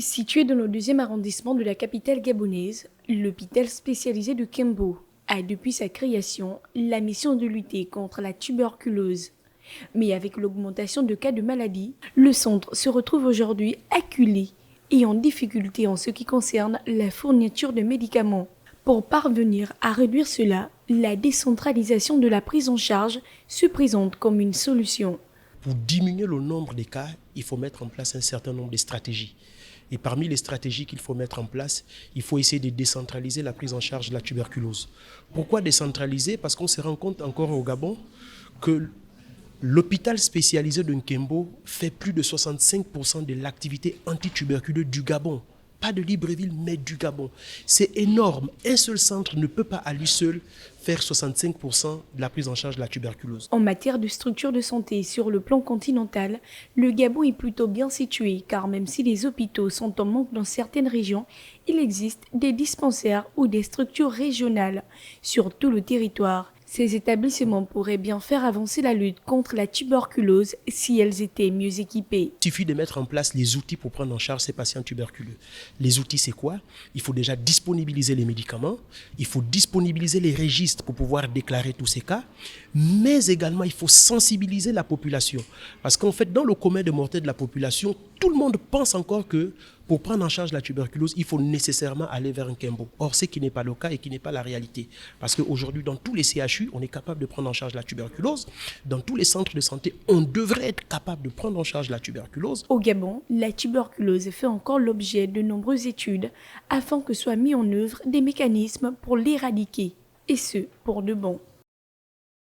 Situé dans le 2e arrondissement de la capitale gabonaise, l'hôpital spécialisé de Kembo a depuis sa création la mission de lutter contre la tuberculose. Mais avec l'augmentation de cas de maladie, le centre se retrouve aujourd'hui acculé et en difficulté en ce qui concerne la fourniture de médicaments. Pour parvenir à réduire cela, la décentralisation de la prise en charge se présente comme une solution. Pour diminuer le nombre de cas, il faut mettre en place un certain nombre de stratégies. Et parmi les stratégies qu'il faut mettre en place, il faut essayer de décentraliser la prise en charge de la tuberculose. Pourquoi décentraliser? Parce qu'on se rend compte encore au Gabon que l'hôpital spécialisé de Nkembo fait plus de 65% de l'activité antituberculeuse du Gabon. Pas de Libreville, mais du Gabon. C'est énorme. Un seul centre ne peut pas à lui seul faire 65% de la prise en charge de la tuberculose. En matière de structure de santé sur le plan continental, le Gabon est plutôt bien situé car même si les hôpitaux sont en manque dans certaines régions, il existe des dispensaires ou des structures régionales sur tout le territoire. Ces établissements pourraient bien faire avancer la lutte contre la tuberculose si elles étaient mieux équipées. Il suffit de mettre en place les outils pour prendre en charge ces patients tuberculeux. Les outils, c'est quoi? Il faut déjà disponibiliser les médicaments, il faut disponibiliser les registres pour pouvoir déclarer tous ces cas, mais également il faut sensibiliser la population. Parce qu'en fait, dans le commun des mortels de la population, tout le monde pense encore que pour prendre en charge la tuberculose, il faut nécessairement aller vers un Kembo. Or, ce qui n'est pas le cas et qui n'est pas la réalité. Parce qu'aujourd'hui, dans tous les CHU, on est capable de prendre en charge la tuberculose. Dans tous les centres de santé, on devrait être capable de prendre en charge la tuberculose. Au Gabon, la tuberculose fait encore l'objet de nombreuses études afin que soient mis en œuvre des mécanismes pour l'éradiquer. Et ce, pour de bon.